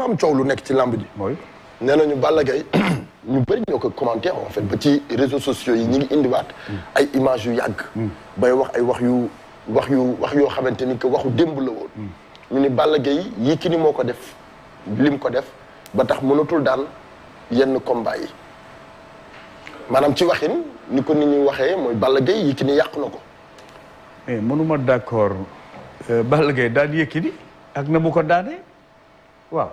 dafa am coow lu nekk ci lamb ji. mooy nee nañu Balla Gaye ñu bëri ñoo ko commenté en fait ba ci réseaux sociaux yi ñu ngi indiwaat. ay images yu yàgg. bay wax ay wax yoo xamante ni que waxu démb la woon. ñu ni Balla Gaye Yékini moo ko def lim ko def ba tax mënatul daan yenn combat yi maanaam ci waxin ni ko nit ñi waxee mooy Balla Gaye Yékini yàq na ko. mais mënuma d'accord Balla Gaye daan Yékini ak na mu ko daanee waaw.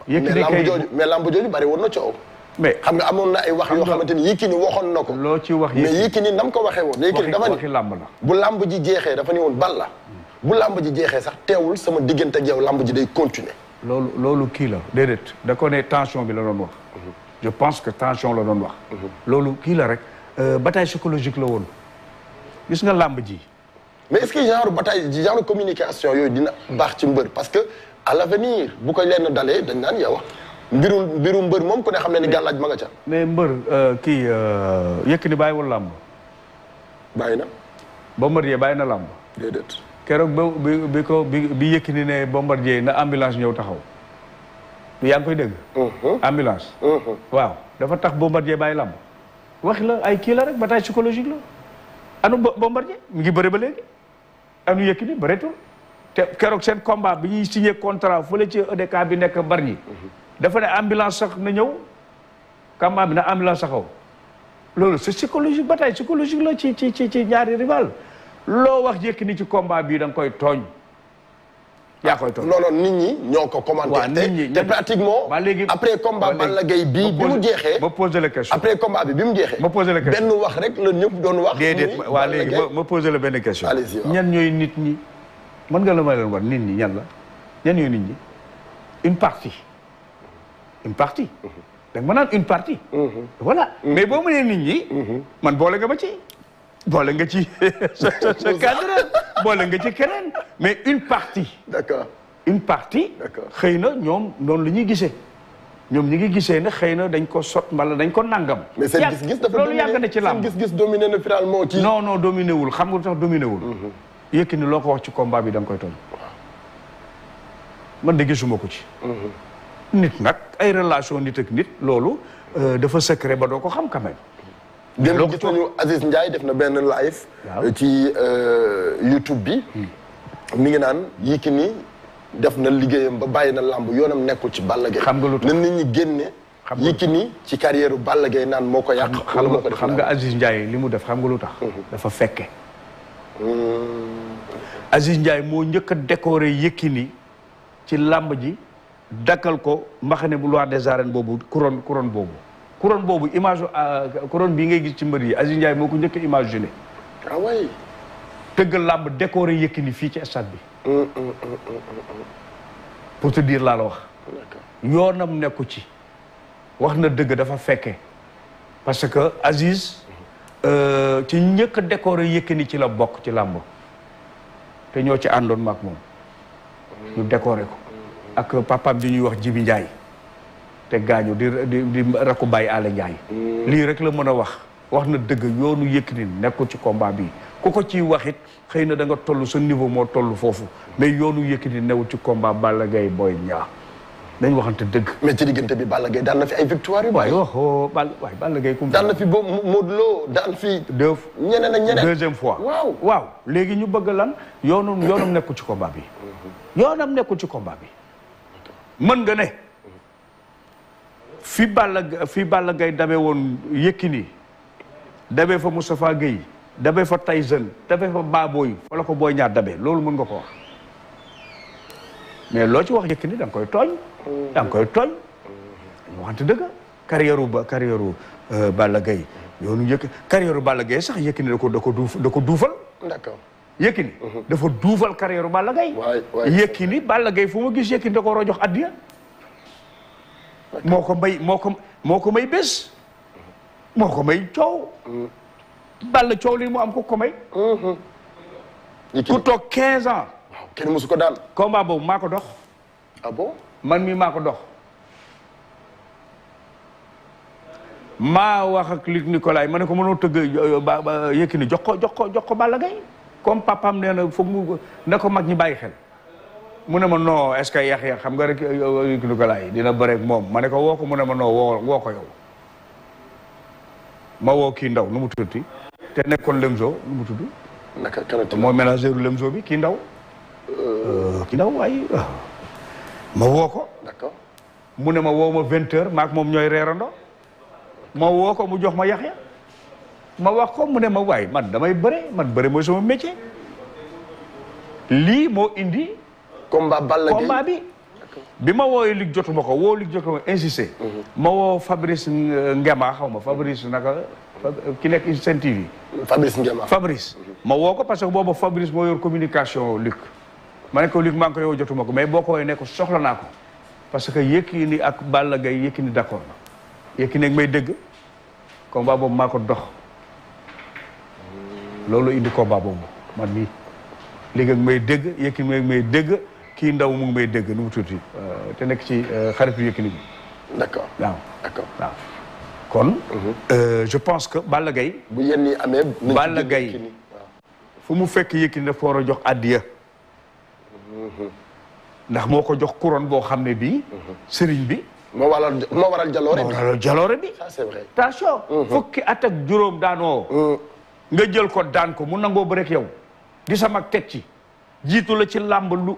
Yékini kay mais lamb jooju bari woon na coow. mais xam nga amoon na ay wax yoo xamante ni Yékini waxoon na ko. loo ci wax mais Yékini nam ko waxee woon. Yékini dafa waxi làmb la. bu lamb ji jeexee dafa ni woon Balla. bu lamb ji jeexee sax teewul sama diggante ak yow lamb ji day continuer. loolu kii la déedéet da ko ne tension bi la doon wax. je pense que tension la doon wax. loolu kii la rek bataille psychologique la woon gis nga làmb ji. mais est-ce que genre bataille genre communication yooyu dina baax ci mbër parce que à l'avenir bu ko lenn dalee dañ naan yow mbiru mbër moom ku ne xam ne ni gàllaaj ma nga ca. mais mbër kii Yékini bàyyiwul làmb. bàyyi na. Bombardier bàyyi na làmb. déedéet. keroog bi Yékini ne Bombardier na ambulance ñëw taxaw. yaa ngi koy dégg. ambulance. waaw dafa tax Bombardier bàyyi làmb. wax la ay kii la rek bataille psychologique la. anu Bombardier mi ngi bëre ba léegi. anu Yékini bëreetul. te keroog seen combat bi ñuy signé contrat fële ci EDK bi nekk Bargny. dafa ne ambulance sax na ñëw. combat bi na ambulance saxaw. loolu c'est psychologique bataille psychologique la ci ñaari rival. loo wax Yékini ci combat bii da nga koy tooñ. yaa koy tooñ non nit ñi ñoo ko commenté. waaw nit ñi te pratiquement. après combat Balla Gaye bii bi mu jeexee. ma posé la question après combat bi mu jeexee. ma posé la question benn wax rek la ñëpp doon wax. déedéet waa léegi ma posé la benn question. allez-y waaw ñan ñooy nit ñi. mën nga la ma leen war nit ñi ñan la ñan ñooy nit ñi une partie da nga ma naan une partie. voilà mais boo mënee nit ñi. man boole nga ma ci. boole nga ci sa cadre boole nga ci keneen mais une partie. d'accord une partie. d'accord xëy na ñoom noonu la ñuy gisee. ñoom ñi ngi gisee ne xëy na dañ ko sot mbala dañ ko nangam. mais seen gis-gis dafa loolu yàgg na ci làmb seen gis-gis dominé na finalement ci. non dominé wul xam nga lu tax dominé wul. Yékini loo ko wax ci combat bi da nga koy tooñ. man de gisuma ko ci. nit nag ay relation nit ak nit loolu dafa secret ba doo ko xam quand même. démb gis nañu Aziz Ndiaye def na benn live. ci YouTube bi. mi ngi naan Yékini def na liggéeyam ba bàyyi na làmb yoonam nekkul ci Balla Gaye. xam nga lu tax na nit ñi génne. Yékini ci carrière Balla Gaye naan moo ko yàq. xam nga Aziz Ndiaye li mu def xam nga lu tax. dafa fekke. Aziz Ndiaye moo njëkk a décoré Yékini ci làmb ji dakkal ko mbaxane bu roi des arènes boobu couronne boobu image couronne bii ngay gis ci mbër yi Aziz Ndiaye moo ko njëkk a imaginé. ah oui. tëggal làmb décoré Yékini fii ci stade bi. pour te dire laa la wax. yoonam nekku ci. wax na dëgg dafa fekke parce que Aziz ci njëkk a décoré Yékini ci la bokk ci làmb te ñoo ci àndoon maag moom ñu décoré ko ak papaam bi ñuy wax Jibi Ndiaye te gaañu di rakku Baye Alé Ndiaye lii rek la mën a wax na dëgg yoonu Yékini nekkul ci combat bi ku ko ciy wax it xëy na da nga toll sa niveau moo toll foofu mais yoonu Yékini newul ci combat Balla Gaye Boy Niang dañ waxante dëgg. mais ci diggante bi Balla Gaye daan na fi ay victoire yu waaye waxoo Balla Gaye daan na fi boobu Modou Lo daan fi. ñeneen ak ñeneen deuxième fois. waaw léegi ñu bëgg lan yoonam nekkul ci combat bi. yoonam nekkul ci combat bi. mën nga ne fi Balla Gaye dabee woon Yékini dabee fa Moustapha Guèye dabee fa Tyson dabee fa Baboy fa la ko Boy Niang dabee loolu mën nga ko wax mais loo ci wax Yékini da nga koy tooñ. dañu waxante dëgg carrière Balla Gaye yoonu carrière Balla Gaye sax Yékini da ko duufal. d'accord Yékini dafa duufal carrière Balla Gaye. Yékini Balla Gaye fu ma gis Yékini da ko war a jox addiya. moo ko may bés. moo ko may coow. Balla coow li mu am ko may. ku toog 15 ans. kenn musu ko daan. combat boobu maa ko dox. ah bon. man mii maa ko dox. maa wax ak Luc Nicolaï ma ne ko mënoo tëgg Yékini jox ko Balla Gaye comme papam nee na foog mu na ko mag ñi bàyyi xel mu ne ma non est-ce que Yaxya xam nga rek Luc Nicolaï dina bëre ak moom ma ne ko woo ko mu ne ma non woo ko yow ma woo kii ndaw nu mu tuddati te nekkoon Lemzo nu mu tudd. naka kanati mooy ménageur Lemzo bi kii ndaw. kii ndaw waaye ma woo ko. d'accord. mu ne ma woo ma 20h maak moom ñooy reerando ma woo ko mu jox ma Yaxya ma wax ko mu ne ma waay man damay bëre mooy sama métier lii moo indi. combat Balla Gaye combat bi ma wooyee Luc jotuma ko woo Luc jotuma insisté. ma woo Fabrice Ngema xaw ma Fabrice naka ki nekk Sen TV. Fabrice Ngema Fabrice. ma woo ko parce que boobu Fabrice moo yor communication Luc. ma ne ko Luc maa ngi ko yow jotuma ko mais boo ko woowee ne ko soxla naa ko parce que Yékini ak Balla Gaye Yékini d'accord na Yékini ak may dégg combat boobu maa ko dox loolu indi combat boobu man mii léegi ak may dégg Yékini ak may dégg kii ndaw mu ngi may dégg nu mu tuuti te nekk ci xaritu Yékini bi. d'accord waaw d'accord waaw. kon. je pense que Balla Gaye. bu yenn yi amee. Balla Gaye fu mu fekk Yékini dafa war a jox addiya. ndax moo ko jox couronne boo xam ne bii. sëriñ bi. moo waral jaloore bi. moo waral jaloore bi. ça c'est vrai. attention. fukki at ak juróom daanoo. nga jël ko daan ko mu nangoo ba rek yow. di sama teg ci. jiitu la ci làmb lu.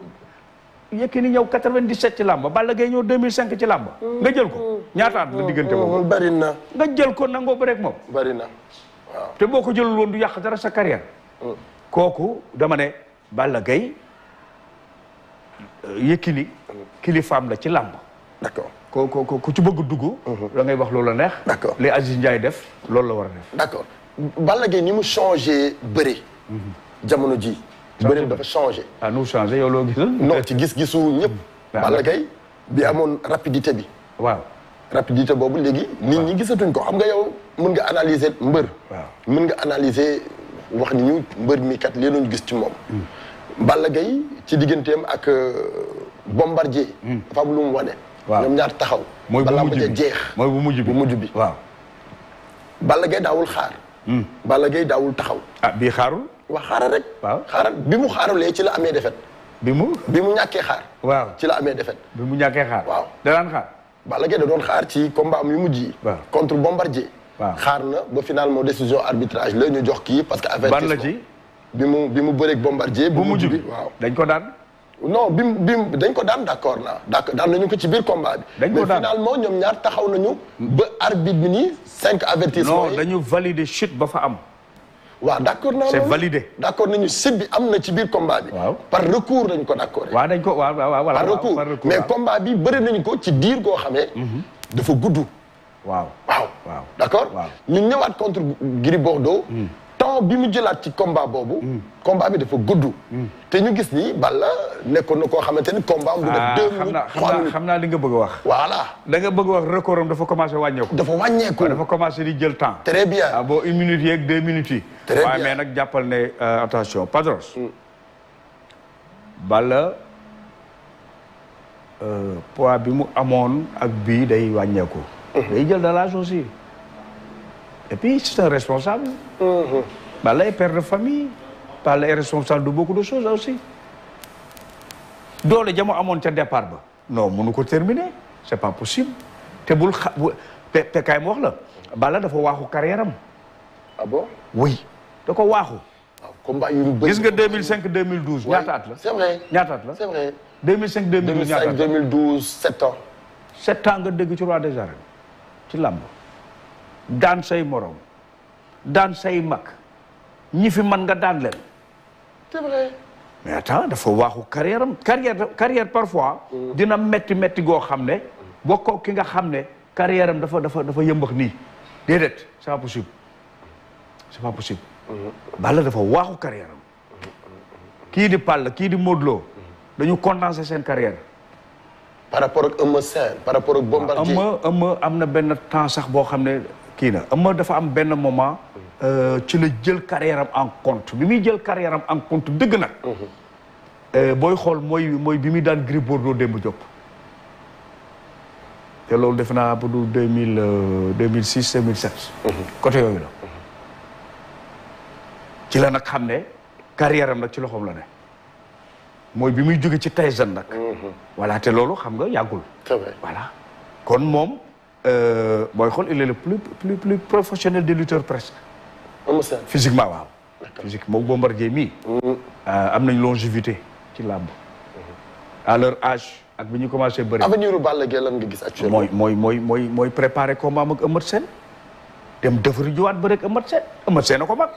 Yékini ñëw 97 ci làmb Balla Gaye ñëw 2005 ci làmb. nga jël ko ñaata at la diggante boobu. bari na. nga jël ko nangoo ba rek moom. bari na waaw. te boo ko jëlul woon du yàq dara sa carrière. kooku dama ne Balla Gaye Yékini kilifaam la ci làmb. d'accord. ku ci bëgg dugg. da ngay wax loolu la neex. d'accord li Aziz Ndiaye def loolu la war a def. d'accord Balla Gaye ni mu changé bëri. jamono ji bëri dafa changé. ah nu changé yow loo gisal. non ci gis-gisu ñëpp. Balla Gaye bi amoon rapidité bi. waaw rapidité boobu léegi. nit ñi gisatuñ ko xam nga yow mën nga analyser mbër. waaw mën nga analyser wax ni ñu mbër mi kat lii ñu gis ci moom. Balla Gaye ci digganteem ak Bombardier. dafa am lu mu wane. waaw ñoom ñaar taxaw. mooy bu mujj bi jeex. mooy bu mujj bi waaw. Balla Gaye daawul xaar. Balla Gaye daawul taxaw. ah bii xaarul. wax xaaral rek. waaw xaaral bi mu xaaralee ci la amee defet. bi mu ñàkkee xaar. waaw ci la amee defet. bi mu ñàkkee xaar. waaw da daan xaar. Balla Gaye da doon xaar ci combat am yu mujj yi. waaw contre Bombardier. waaw xaar na ba finalement décision arbitrage la ñu jox kii parce que. avertissement ban la ci. bi mu bëreeg Bombardier. bu mujj bi waaw dañ ko daan. non bi dañ ko daan d'accord naa daan nañu ko ci biir combat bi. dañ ko daan mais finalement ñoom ñaar taxaw nañu. ba arbitre bi nii 5 avertissements non dañu valider chute ba fa am. waaw d'accord naa c'est loolu. validé. d'accord nañu chute bi am na ci biir combat bi. waaw par recours dañ ko d'accord. waaw dañ ko waaw voilà par recours mais combat bi bëri nañu ko ci diir goo xamee. dafa gudd. waaw d'accord. ñu ñëwaat contre Gris Bordeaux. temps bi mu jëlaat ci combat boobu. combat bi dafa gudd. te ñu gis ni Balla nekkoon na koo xamante ni combat am. du def 2 minutes 3 minutes xam naa li nga bëgg a wax. voilà. da nga bëgg a wax record am dafa commencé wàññeeku. dafa wàññeeku. dafa commencé di jël temps. très bien. ah bon 1 minute yeeg 2 minutes yi. très bien waaye mais nag jàppal ne attention Padros. Balla poids bi mu amoon ak bii day wàññeeku. day jël de l'âge aussi. et puis c'est un responsable. Balla est père de famille. Balla est responsable de beaucoup de choses aussi. doole ja mu amoon ca départ ba. non mënu ko terminer c'est pas possible. te bul te kaay ma wax la. Balla dafa waaxu carrière am. ah bon. oui da ko waaxu. waaw combat yu bëri. gis nga 2005 2012. ñaata at la c'est vrai. ñaata at la c'est vrai. 2005 2012 ñaata at 2012 7 ans. 7 ans nga dégg ci roi des arènes ci làmb. daan say morom. daan say mag. ñi fi mën nga daan leen. c'est vrai. mais attends dafa waaxu carrière am carrière parfois. dina metti goo xam ne. bokkoo ki nga xam ne carrière am dafa yëmbax nii. déedéet c'est pas possible. c'est pas possible. Balla dafa waaxu carrière am. kii di Balla kii di Modou Lo. dañu condenser seen carrière. par rapport ak Eumeu Sène par rapport ak Bombardier. Eumeu am na benn temps sax boo xam ne kii na Eumeu dafa am benn moment. ci la jël carrière am en compte bi muy jël carrière am en compte dëgg nag. booy xool mooy bi muy daan Gris Bordeaux démb Diop. te loolu defe naa bu du 2006 2007. côté yooyu la. ci la nag xam ne carrière am nag ci loxoom la ne. mooy bi muy jóge ci Tyson nag. voilà te loolu xam nga yàggul. c'est vrai voilà kon moom booy xool il est le plus professionnel des lutteurs presque. physiquement waaw. physique moom Bombardier mii. am nañ longévité ci làmb. à leur âge ak bi ñu commencé bëri. avenir u Balla Gaye lan nga gis actuellement. mooy préparer combat am ak Eumeu Sène. dem defari jiwaat ba rek Eumeu Sène. Eumeu Sène a ko mag.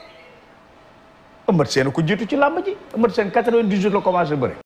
Eumeu Sène ko jiitu ci làmb ji Eumeu Sène 98 la commencé bëri.